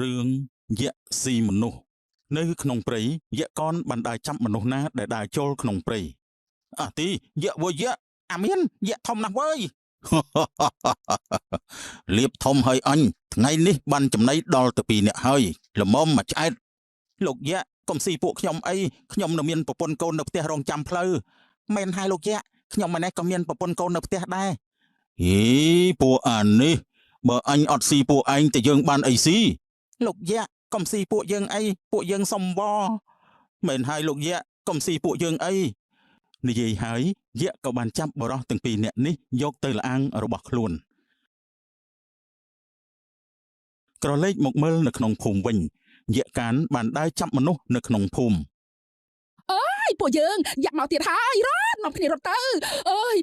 រឿងយក្សស៊ីមនុស្សនៅក្នុងព្រៃយក្សកនបានដើរចាប់មនុស្សណាដែលដើរចូលក្នុងព្រៃអើទីយក្សវើយក្សអាមានយក្សធំណាស់វើយលៀបធំហើយអញថ្ងៃនេះបានចំណៃដល់ទៅ2នាក់ហើយល្មមមកឆ្អែតលោកយក្សកុំស៊ីពួកខ្ញុំអីខ្ញុំនៅមានប្រពន្ធកូននៅផ្ទះរងចាំផ្លូវមែនហើយលោកយក្សខ្ញុំម្នេះក៏មានប្រពន្ធកូននៅផ្ទះដែរហីពួកអានេះបើអញអត់ស៊ីពួកឯងតែយើងបានអីស៊ីលោកយក្សកុំស៊ីពួកយើងអីពួកយើងសំវមែនហើយលោកយក្សកុំស៊ីពួកយើងអីនិយាយហើយយក្សក៏បានចាប់បរោះទាំង2នាក់នេះយកទៅលអាងរបស់ខ្លួនក្រឡេកមកមើលនៅក្នុងភូមិវិញយក្សកានបានដើរចាប់មនុស្សនៅក្នុងភូមិអើយពួកយើងយ៉ាក់មកទៀតហើយរត់នាំគ្នារត់ទៅអើយ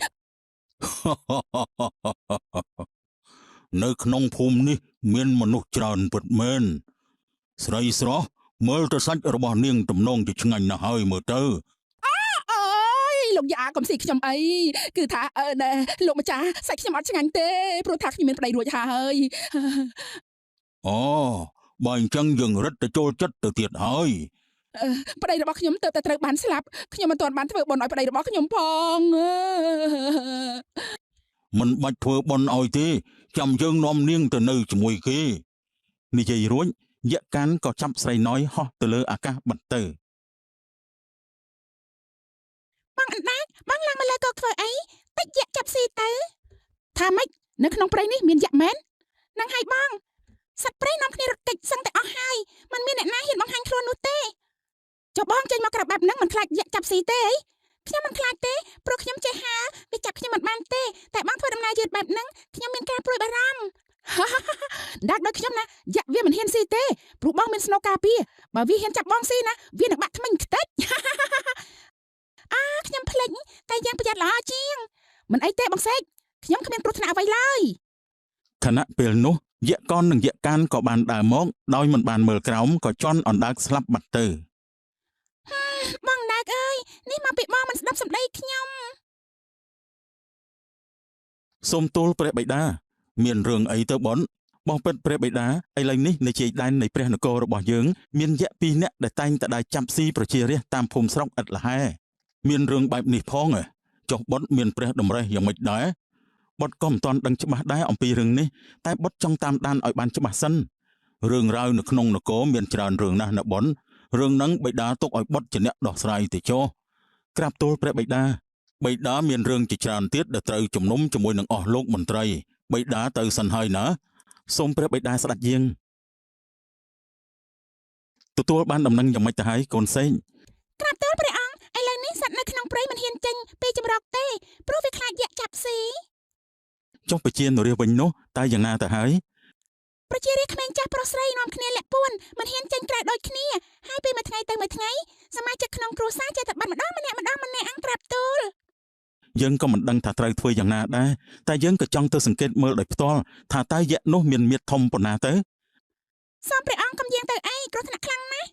នៅក្នុងភូមិនេះមានមនុស្សច្រើនពិតមែនស្រីស្រស់មើលទៅសាច់របស់នាងទំនងជាឆ្ងាញ់ណាស់ហើយមើលទៅអើយលោកយ៉ាកុំស៊ីខ្ញុំអីគឺថាណែលោកម្ចាស់សាច់ខ្ញុំអត់ឆ្ងាញ់ទេព្រោះថាខ្ញុំមានប្តីរួចហើយអូបើអញ្ចឹងយើងរត់ទៅចូលចិត្តទៅទៀតហើយប្តីរបស់ខ្ញុំទៅតែត្រូវបានស្លាប់ខ្ញុំមិនទាន់បានធ្វើបុណ្យឲ្យប្តីរបស់ខ្ញុំផងមិនបាច់ធ្វើបុណ្យឲ្យទេចាំយើងនាំនាងទៅនៅជាមួយគេនិយាយរួចយក្សកានក៏ចាប់ស្រីណយហោះទៅលើអាកាសបាត់ទៅបងអណ្ដាតបងឡើងមកលើកោកធ្វើអីតិចយក្សចាប់ស៊ីទៅថាម៉េចនៅក្នុងព្រៃនេះមានយក្សមែននឹងហើយបងសត្វព្រៃនាំគ្នារត់គេចសឹងតែអស់ហើយមិនមានអ្នកណាហ៊ានបង្ហាញខ្លួននោះទេចុះបងចេញមកក្រាប់បែបហ្នឹងមិនខ្លាចយក្សចាប់ស៊ីទេអីខ្ញុំមិនខ្លាចទេព្រោះខ្ញុំចេះហាវាចាប់ខ្ញុំមិនបានទេតែបងធ្វើដំណើរយឺតបែបហ្នឹងខ្ញុំមានការព្រួយបារម្ភដាក់ដូចខ្ញុំណាយក្សវាមិនហ៊ានស៊ីទេព្រោះបងមានស្នូការពារបើវាហ៊ានចាប់បងស៊ីណាវានឹងបាក់ថ្មិញខ្ទេចខ្ញុំភ្លេចតែយ៉ាងប្រយ័ត្នល្អជាងមិនអីទេបងសេកខ្ញុំគ្មានគ្រោះថ្នាក់អ្វីឡើយខណៈពេលនោះយក្សកននិងយក្សកានក៏បានដើរមកដោយមិនបានមើលក្រោមក៏ជន់អណ្ដើកស្លាប់បាត់ទៅបងដើកអើយនេះមកពីបងមិនស្ដាប់សម្ដីខ្ញុំសូមទូលព្រះបិតាមានរឿងអីទៅបនបងពិតព្រះបិតាឥឡូវនេះនៅជាយដែននៃព្រះនគររបស់យើងមានយក្ស2នាក់ដែលតែងតែដើរចាប់ស៊ីប្រជារាស្ត្រតាមភូមិស្រុកឥតលហែមានរឿងបែបនេះផងចុះបុតមានព្រះតម្រេះយ៉ាងម៉េចដែរបុតក៏មិនទាន់ដឹងច្បាស់ដែរអំពីរឿងនេះតែបុតចង់តាមដានឲ្យបានច្បាស់សិនរឿងរ៉ាវនៅក្នុងនគរមានច្រើនរឿងណាស់ណាបុនរឿងហ្នឹងបិតាទុកឲ្យបុតជាអ្នកដោះស្រាយទៅចុះក្រាបទូលព្រះបិតាបិតាមានរឿងជាច្រើនទៀតដែលត្រូវជំនុំជាមួយនឹងអស់លោកមន្ត្រីបិតាទៅសិនហើយណាសូមព្រះបិតាស្ដេចយាងទទួលបានដំណឹងយ៉ាងម៉េចទៅហើយកូនសេងក្រាបទូលព្រះអង្គឥឡូវនេះសត្វនៅក្នុងព្រៃមិនហ៊ានចេញពីចម្រោកទេព្រោះវាខ្លាចយក្សចាប់ស៊ីចុះប្រជានរាវិញនោះតើយ៉ាងណាទៅហើយប្រជារាក្មេងចាស់ប្រុសស្រីនាំគ្នាលាក់ពួនមិនហ៊ានចេញក្រៅដូចគ្នាហើយពីមួយថ្ងៃទៅមួយថ្ងៃសមាជិកក្នុងគ្រួសារចេះតែបាត់ម្ដងម្នាក់អង្គក្រាបទូលយើងក៏មិនដឹងថាត្រូវធ្វើយ៉ាងណាដែរតែយើងក៏ចង់ទៅសង្កេតមើលដោយផ្ទាល់ថាតើយក្សនោះមានមាឌធំប៉ុណ្ណាទៅសូមព្រះអង្គកុំយាងទៅអីគ្រោះថ្នាក់ខ្លាំងណាស់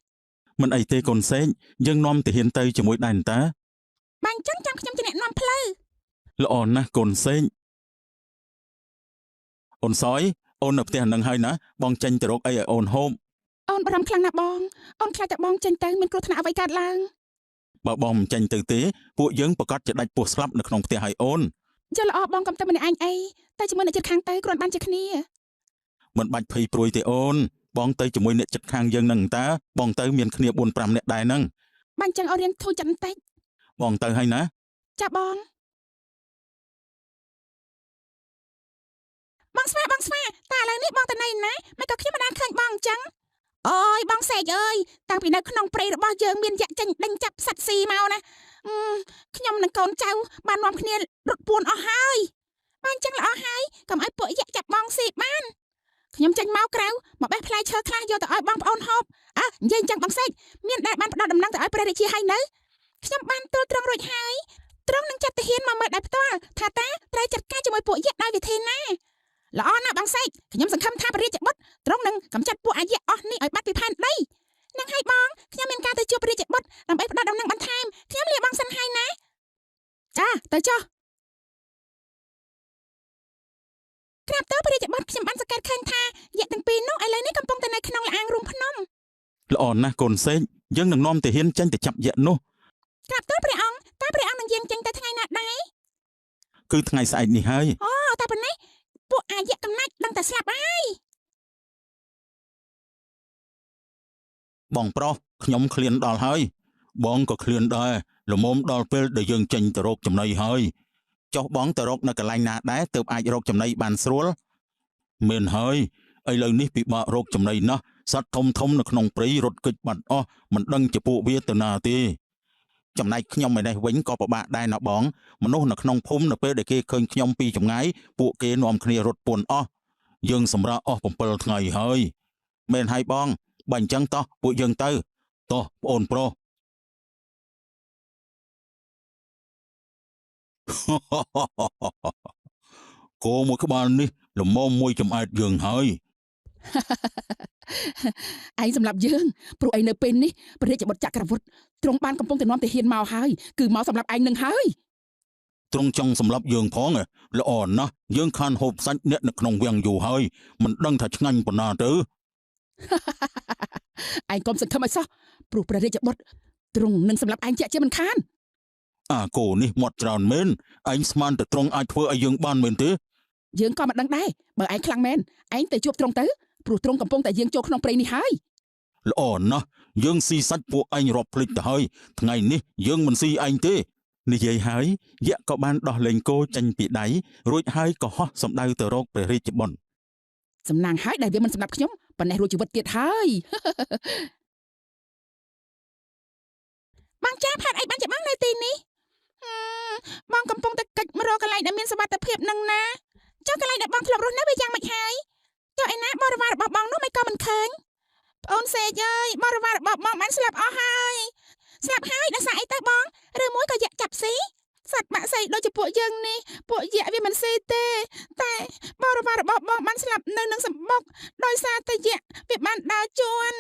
មិនអីទេកូនសេងយើងនាំទាហានទៅជាមួយដែរតាបាញ់ចឹងចាំខ្ញុំជាអ្នកនាំផ្លូវល្អណាស់កូនសេងអូនសយអូននៅផ្ទះនឹងហើយណាបងចេញទៅរកអីឲ្យអូនហូបអូនបារម្ភខ្លាំងណាស់បងអូនខ្លាចតែបងចេញទៅមានគ្រោះថ្នាក់អ្វីកើតឡើងបើបងមិនចេញទៅទេពួកយើងប្រកាសជាដាច់ពោះស្លាប់នៅក្នុងផ្ទះឲ្យអូនចុះល្អបងកុំទៅម្នាក់ឯងអីតែជាមួយអ្នកជិតខាងទៅគ្រាន់បានជាគ្នាមិនបាច់ភ័យព្រួយទេអូនបងទៅជាមួយអ្នកជិតខាងយើងនឹងតាបងទៅមានគ្នា 4-5 នាក់ដែរហ្នឹងបាញ់ចឹងឲ្យរៀនធូរចិត្តបន្តិចបងទៅហើយណាចាបងស្វាតែឥឡូវនេះបងទៅណៃណាមិនក៏ខ្ញុំមិនបានឃើញបងអញ្ចឹងអូយបងសេកអើយតាំងពីនៅក្នុងព្រៃរបស់យើងមានយក្សចេញដេញចាប់សត្វស៊ីមកណាខ្ញុំនិងកូនចៅបាននាំគ្នារត់ពួនអស់ហើយបានចឹងល្អហើយកុំឲ្យពួកយក្សចាប់បងស៊ីបានខ្ញុំចេញមកក្រៅមកបេះផ្លែឈើខ្លះយកទៅឲ្យបងប្អូនហូបនិយាយចឹងបងសេកមានដែលបានផ្ដល់ដំណឹងទៅឲ្យព្រះរាជាហើយនៅខ្ញុំបានទូលទ្រង់រួចហើយទ្រង់នឹងចាត់ទាហានមកមើលដោយផ្ទាល់ថាតើត្រូវចាត់ការជាមួយពួកយក្សដោយវិធីណាល្អណាស់បងសេកខ្ញុំសង្ឃឹមថាព្រះរាជបុត្រទ្រង់នឹងកម្ចាត់ពួកអាយក្សអស់នេះឲ្យបាត់ពីផែនដីនឹងហើយបងខ្ញុំមានការទៅជួបព្រះរាជបុត្រដើម្បីផ្ដល់ដំណឹងបន្ថែមខ្ញុំលាបងសិនហើយណាចាទៅចុះ ក្រាបទៅព្រះរាជបុត្រខ្ញុំបានសង្កេតឃើញថាយៈទាំងពីរនោះឥឡូវនេះកំពុងតែនៅក្នុងលអាងរួមភ្នំ ល្អណាស់កូនសេកយើងនឹងនាំទាហានចេញទៅចាប់យៈនោះ ក្រាបទៅព្រះអង្គតើព្រះអង្គនឹងយាងចេញទៅថ្ងៃណាដែរ គឺថ្ងៃស្អែកនេះហើយ អូតែប៉ុណ្ណេះពួកអាយៈកំណាច់ដឹងតែស្លាប់ហើយ បងប្រុសខ្ញុំឃ្លានដល់ហើយបងក៏ឃ្លានដែរល្មមដល់ពេលដែលយើងចេញទៅរកចំណីហើយចុះបងទៅរកនៅកន្លែងណាដែរទើបអាចរកចំណីបានស្រួលមានហើយឥឡូវនេះពិបាករកចំណីណាស់សត្វធំនៅក្នុងព្រៃរត់គេចបាត់អស់មិនដឹងជាពួកវាទៅណាទេចំណែកខ្ញុំឯនេះវិញក៏ពិបាកដែរណាបងមនុស្សនៅក្នុងភូមិនៅពេលដែលគេឃើញខ្ញុំពីចម្ងាយពួកគេនាំគ្នារត់ពួនអស់យើងសម្រាប់អស់7ថ្ងៃហើយមែនហើយបងបើអញ្ចឹងតោះពួកយើងទៅតោះប្អូនប្រុស គោមួយក្បាលនេះល្មមមួយចំអែតយើងហើយ ឯងសម្រាប់យើងព្រោះឯងនៅពេលនេះព្រះរាជបុត្រចក្រវុឌ្ឍទ្រង់បានកំពុងតែនាំទាហានមកហើយគឺមកសម្រាប់ឯងនឹងហើយ ទ្រង់ចង់សម្លាប់យើងផងល្អណាស់យើងខានហូបសាច់អ្នកនៅក្នុងវាំងយូរហើយមិនដឹងថាឆ្ងាញ់ប៉ុណ្ណាទៅ ឯងកុំសង្ឃឹមឲ្យសោះព្រោះព្រះរាជបុត្រទ្រង់នឹងសម្រាប់ឯងជាក់ជាមិនខាន អាគោនេះមាត់ច្រើនមែនឯងស្មានតែទ្រង់អាចធ្វើឲ្យយើងបានមែនទេ យើងក៏មិនដឹងដែរបើឯងខ្លាំងមែនឯងទៅជួបទ្រង់ទៅព្រោះទ្រង់កំពុងតែយាងចូលក្នុងព្រៃនេះហើយ ល្អណាស់យើងស៊ីសាច់ពួកឯងរាប់ភ្លេចទៅហើយថ្ងៃនេះយើងមិនស៊ីឯងទេនិយាយហើយយៈក៏បានដោះលែងគោចេញពីដៃរួចហើយក៏ហោះសម្ដៅទៅរកព្រះរាជបុត្រ សំណាងហើយដែលវាមិនសម្រាប់ខ្ញុំប៉ុន្តែរួចជីវិតទៀតហើយ បងចាផាត់អីបានជាបងនៅទីនេះបងកំពុងតែកិច្ចមករកកន្លែងដែលមានសុវត្ថិភាពនឹងណាចុះកន្លែងដែលបងធ្លាប់រស់នៅវាយ៉ាងម៉េចហើយចុះឯណាបរិវាររបស់បងនោះមិនក៏មិនឃើញប្អូនសេកអើយបរិវាររបស់បងបានស្លាប់អស់ហើយស្លាប់ហើយដោយសារអីទៅបងឬមួយក៏យៈចាប់ស៊ីសត្វបាក់សីដូចជាពួកយើងនេះពួកយៈវាមិនស៊ីទេតែបរិវាររបស់បងបានស្លាប់នៅនឹងសម្បុកដោយសារតែយៈវាបានដើរជួន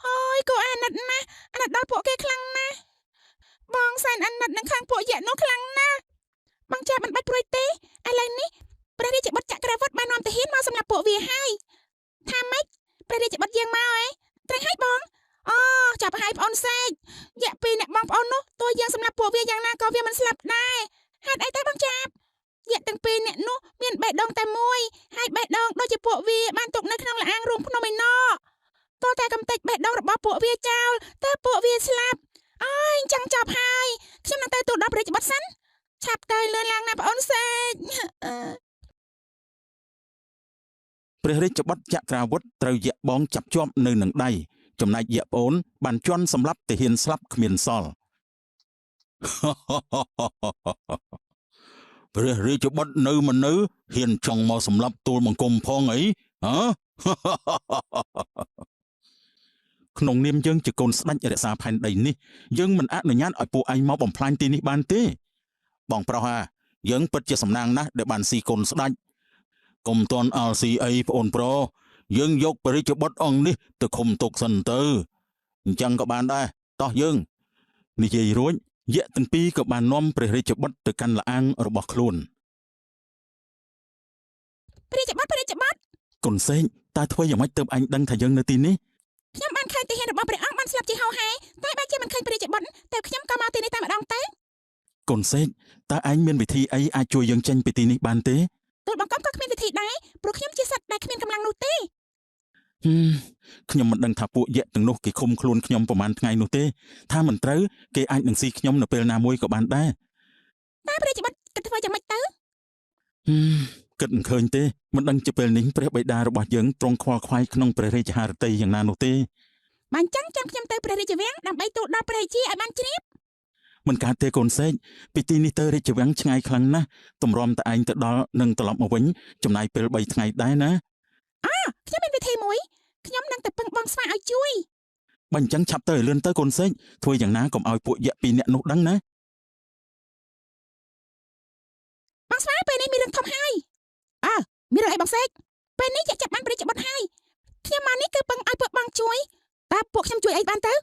ហើយក៏អាណិតណាស់អាណិតដល់ពួកគេខ្លាំងណាស់បងសែនអាណិតនឹងខាងពួកយៈនោះខ្លាំងណាស់បងចាមិនបាច់ព្រួយទេឥឡូវនេះព្រះរាជបុត្រចក្រវុឌ្ឍបាននាំទាហានមកសម្រាប់ពួកវាហើយថាម៉េចព្រះរាជបុត្រយាងមកត្រូវហើយបងអូចាប់ឲ្យប្អូនសេកយៈពីរអ្នកបងប្អូននោះតួយើងសម្រាប់ពួកវាយ៉ាងណាក៏វាមិនស្លាប់ដែរហេតុអីទៅបងចាប់យៈទាំងពីរអ្នកនោះមានបេះដូងតែមួយហើយបេះដូងដូចជាពួកវាបានទុកនៅក្នុងលអាងរួមភ្នំឯណោតើតែកំទេចបេះដូងរបស់ពួកវាចោលតើពួកវាស្លាប់អើយចង់ចាប់ហើយខ្ញុំនឹងទៅទូលដល់ព្រះរាជបុត្រសិនឆាប់ទៅលឿនឡើងណាប្អូនសេក ព្រះរាជបុត្រចក្រាវុធត្រូវយៈបងចាប់ជាប់នៅនឹងដៃចំណែកយៈប្អូនបានជន់សម្លាប់ទាហានស្លាប់គ្មានសល់ ព្រះរាជបុត្រនៅមិននៅហ៊ានចង់មកសម្លាប់ទូលបង្គំផងអីហ៎ ក្នុងនាមយើងជាកូនស្ដេចរក្សាផែនដីនេះយើងមិនអនុញ្ញាតឲ្យពួកឯងមកបំផ្លាញទីនេះបានទេបងប្រុសយើងពិតជាសំណាងណាស់ដែលបានស៊ីកូនស្ដេចកុំតន់អល់ស៊ីអីប្អូនប្រុសយើងយកព្រះរាជបុត្រអង្គនេះទៅឃុំទុកសិនទៅអញ្ចឹងក៏បានដែរតោះយើងនិយាយរួចយៈទាំងពីរក៏បាននាំព្រះរាជបុត្រទៅកាន់លអាងរបស់ខ្លួន ព្រះរាជបុត្រកូនសេកតើធ្វើយ៉ាងម៉េចទើបអញដឹងថាយើងនៅទីនេះ ខ្ញុំបានឃើញទាហានរបស់ព្រះអង្គបានស្លាប់ជាហោហែតែបែរជាមិនឃើញព្រះរាជបុត្រតែខ្ញុំក៏មកទីនេះតែម្ដងទៅ កូនសេកតើឯងមានវិធីអីអាចជួយយើងចេញពីទីនេះបានទេ ទូលបង្គំក៏គ្មានវិធីដែរព្រោះខ្ញុំជាសត្វដែលគ្មានកម្លាំងនោះទេ ខ្ញុំមិនដឹងថាពួកយៈទាំងនោះគេឃុំខ្លួនខ្ញុំប្រហែលថ្ងៃនោះទេថាមិនត្រូវគេអាចនឹងស៊ីខ្ញុំនៅពេលណាមួយក៏បានដែរ តែព្រះរាជបុត្រគិតធ្វើយ៉ាងម៉េចទៅ គិតមិនឃើញទេមិនដឹងជាពេលនេះព្រះបិតារបស់យើងទ្រង់ខ្វល់ខ្វាយក្នុងព្រះរាជហឫទ័យយ៉ាងណានោះទេ បានចឹងចាំខ្ញុំទៅព្រះរាជវាំងដើម្បីទូលដល់ព្រះរាជាឲ្យបានជ្រាប មិនកើតទេកូនសេកពីទីនេះទៅរាជវាំងឆ្ងាយខ្លាំងណាស់តម្រាំតែឯងទៅដល់នឹងត្រឡប់មកវិញចំណាយពេល3ថ្ងៃដែរណា ខ្ញុំមានវិធីមួយខ្ញុំនឹងទៅពឹងបងស្វាឲ្យជួយ បើអញ្ចឹងឆាប់ទៅឲ្យលឿនទៅកូនសេកធ្វើយ៉ាងណាកុំឲ្យពួកយៈពីរនាក់នោះដឹងណា បងស្វាពេលនេះមានរឿងធំហើយមានរឿងអីបងសេកពេលនេះយៈចាប់បានព្រះរាជបុត្រហើយខ្ញុំមកនេះគឺពឹងឲ្យពួកបងជួយតើពួកខ្ញុំជួយអីបានទៅ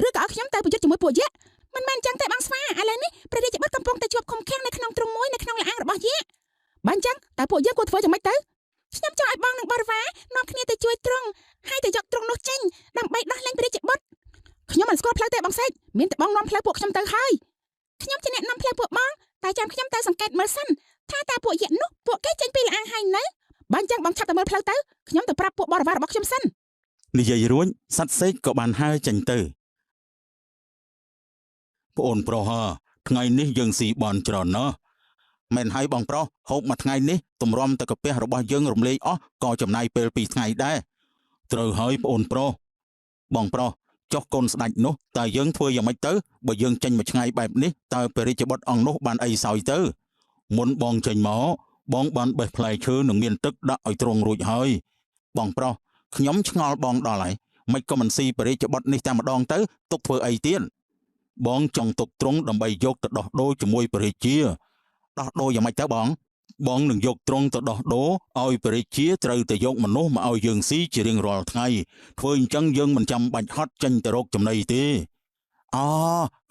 ឬក៏ឲ្យខ្ញុំទៅប្រយុទ្ធជាមួយពួកយៈមិនមែនចឹងទេបងស្វាឥឡូវនេះព្រះរាជបុត្រកំពុងតែជាប់ឃុំឃាំងនៅក្នុងទ្រុងមួយនៅក្នុងលអាងរបស់យៈបានចឹងតើពួកយើងគួរធ្វើយ៉ាងម៉េចទៅ ខ្ញុំចង់ឲ្យបងនិងបរិវារនាំគ្នាទៅជួយទ្រង់ហើយទៅយកទ្រង់នោះចេញដើម្បីដោះលែងព្រះរាជបុត្រខ្ញុំមិនស្គាល់ផ្លូវទេបងសេកមានតែបងនាំផ្លូវពួកខ្ញុំទៅហើយខ្ញុំជាអ្នកនាំផ្លូវពួកបងតែចាំខ្ញុំទៅសង្កេតមើលសិនថាតើពួកយក្សនោះពួកគេចេញពីលអាងហើយនៅបើអញ្ចឹងបងឆាប់ទៅមើលផ្លូវទៅខ្ញុំទៅប្រាប់ពួកបរិវាររបស់ខ្ញុំសិននិយាយរួចសត្វសេកក៏បានហើរចេញទៅប្អូនប្រុសថ្ងៃនេះយើងស៊ីបន់ច្រើនណាស់មែនហើយបងប្រុសហូបមួយថ្ងៃនេះទម្រាំតែកាពះរបស់យើងរំលែកអស់ក៏ចំណាយពេល2ថ្ងៃដែរត្រូវហើយប្អូនប្រុសបងប្រុសចុះកូនស្ដេចនោះតើយើងធ្វើយ៉ាងម៉េចទៅបើយើងចេញមួយឆ្ងាយបែបនេះតើព្រះរាជបុត្រអង្គនោះបានអីសោយទៅមុនបងចេញមកបងបានបេះផ្លែឈើនិងមានទឹកដាក់ឲ្យទ្រង់រួចហើយបងប្រុសខ្ញុំឆ្ងល់បងដល់ហើយមិនក៏មិនស៊ីព្រះរាជបុត្រនេះតែម្ដងទៅទុកធ្វើអីទៀតបងចង់ទុកទ្រង់ដើម្បីយកទៅដោះដូរជាមួយព្រះរាជាដោះដូរយ៉ាងម៉េចទៅបងនឹងយកទ្រង់ទៅដោះដូរឲ្យព្រះរាជាត្រូវទៅយកមនុស្សមកឲ្យយើងស៊ីជារៀងរាល់ថ្ងៃធ្វើអញ្ចឹងយើងមិនចាំបាច់ហត់ចេញទៅរកចំណីទេអូ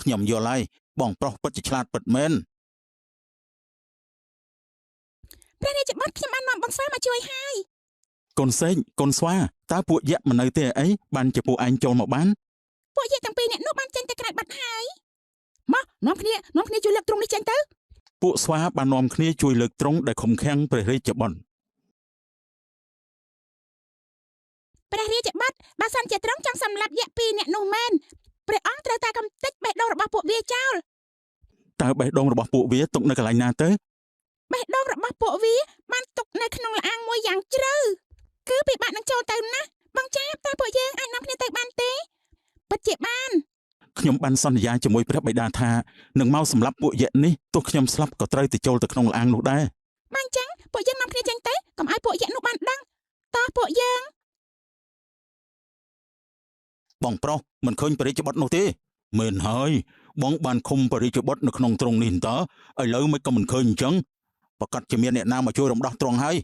ខ្ញុំយល់ហើយបងប្រុសពិតជាឆ្លាតពិតមែនព្រះរាជបុត្រខ្ញុំបាននាំបងស្វាមកជួយហើយកូនសេកកូនស្វាតើពួកយក្សមិននៅទេអីបានជាពួកឯងចូលមកបានពួកយក្សទាំងពីរនាក់នោះបានចេញទៅក្រៅបាត់ហើយមកនាំគ្នាជួយលើកទ្រង់នេះចេញទៅពួកស្វាបាននាំគ្នាជួយលើកទ្រង់ដែលឃុំឃាំងព្រះរាជបុត្របើសិនជាទ្រង់ចង់សម្លាប់យក្សពីរនាក់នោះមែនព្រះអង្គត្រូវតែកំទេចបេះដូងរបស់ពួកវាចោលតើបេះដូងរបស់ពួកវាទុកនៅកន្លែងណាទៅបេះដូងរបស់ពួកវាបានទុកនៅក្នុងលអាងមួយយ៉ាងជ្រៅគឺពិបាកនឹងចូលទៅណាស់បងចាបតើពួកយើងអាចនាំគ្នាទៅបានទេពិតជាបានខ្ញុំបានសន្យាជាមួយព្រះបិតាថានឹងមកសម្លាប់ពួកយក្សនេះទោះខ្ញុំស្លាប់ក៏ត្រូវទៅចូលទៅក្នុងលអាងនោះដែរបើអញ្ចឹងពួកយើងនាំគ្នាចេញទៅកុំឲ្យពួកយក្សនោះបានដឹងតើពួកយើងបងប្រុសមិនឃើញព្រះរាជបុត្រនោះទេមែនហើយបងបានឃុំព្រះរាជបុត្រនៅក្នុងទ្រង់នេះតើឥឡូវមិនក៏មិនឃើញអញ្ចឹងប្រកាសជាមានអ្នកណាមកជួយរំដោះទ្រង់ហើយ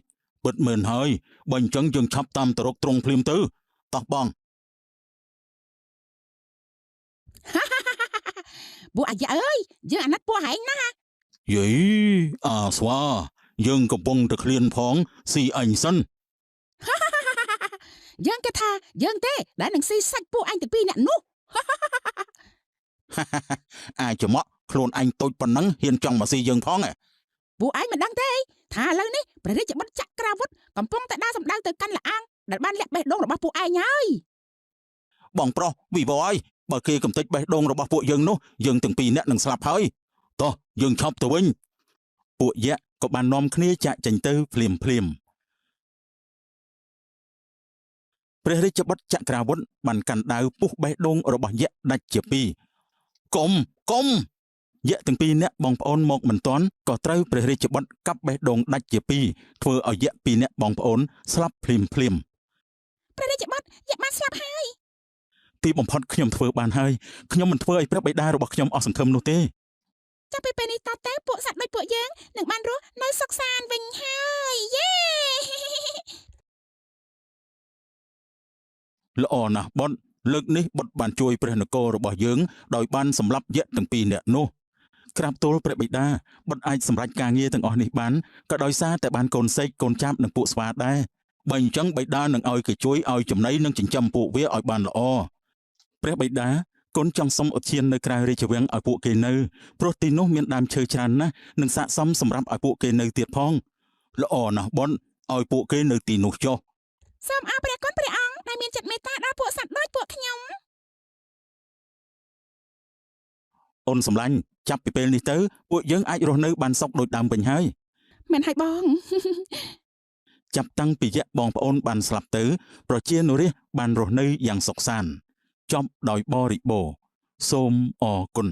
ពិតមែនហើយបើអញ្ចឹងយើងឆាប់តាមទៅរកទ្រង់ភ្លាមទៅតោះបងពួកអាយ៉ាអើយយើងអាណិតពួកហែងណាស់យីអាស្វាយើងកំពុងតែឃ្លានផងស៊ីអញសិនយើងគេថាយើងទេដែលនឹងស៊ីសាច់ពួកអញទាំងពីរអ្នកនោះអាចមកខ្លួនអញតូចប៉ុណ្ណឹងហ៊ានចង់មកស៊ីយើងផងពួកឯងមិនដឹងទេថាឥឡូវនេះព្រះរាជបុត្រចក្រាវុធកំពុងតែដើរសម្ដៅទៅកាន់លអាងដែលបានលាក់បេះដូងរបស់ពួកឯងហើយបងប្រុសវិវ័យបើគេកំទេចបេះដូងរបស់ពួកយើងនោះយើងទាំងពីរនាក់នឹងស្លាប់ហើយតោះយើងឈប់ទៅវិញពួកយក្សក៏បាននាំគ្នាចាក់ចេញទៅភ្លាមព្រះរាជបុត្រចក្រាវុធបានកាន់ដាវពុះបេះដូងរបស់យក្សដាច់ជាពីរកុំយក្សទាំងពីរនាក់បងប្អូនមកមិនទាន់ក៏ត្រូវព្រះរាជបុត្រកាប់បេះដូងដាច់ជាពីរធ្វើឲ្យយក្សពីរនាក់បងប្អូនស្លាប់ភ្លាមព្រះរាជបុត្រយក្សបានស្លាប់ហើយទីបំផុតខ្ញុំធ្វើបានហើយខ្ញុំមិនធ្វើឲ្យព្រះបិតារបស់ខ្ញុំអស់សង្ឃឹមនោះទេចាប់ពីពេលនេះតទៅពួកសត្វដូចពួកយើងនឹងបានរស់នៅសុខសាន្តវិញហើយយេល្អណាស់បុត្រលើកនេះបុត្របានជួយព្រះនគររបស់យើងដោយបានសម្លាប់យក្សទាំងពីរនាក់នោះក្រាបទូលព្រះបិតាបុត្រអាចសម្រេចការងារទាំងអស់នេះបានក៏ដោយសារតែបានកូនសេកកូនចាប់និងពួកស្វាដែរបើអញ្ចឹងបិតានឹងឲ្យគេជួយឲ្យចំណីនិងចិញ្ចឹមពួកវាឲ្យបានល្អព្រះបិតាកូនចង់សុំឧទ្យាននៅក្រៅរាជវាំងឲ្យពួកគេនៅព្រោះទីនោះមានដើមឈើច្រើនណាស់និងស័ក្តិសមសម្រាប់ឲ្យពួកគេនៅទៀតផងល្អណាស់បុត្រឲ្យពួកគេនៅទីនោះចុះសូមអរព្រះគុណព្រះអង្គដែលមានចិត្តមេត្តាដល់ពួកសត្វដូចពួកខ្ញុំអូនសម្លាញ់ចាប់ពីពេលនេះទៅពួកយើងអាចរស់នៅបានសុខដូចដើមវិញហើយមែនហើយបងចាប់តាំងពីយក្សបងប្អូនបានស្លាប់ទៅប្រជានុរាស្ត្របានរស់នៅយ៉ាងសុខសាន្តចប់ដោយបរិបូរណ៍សូមអរគុណ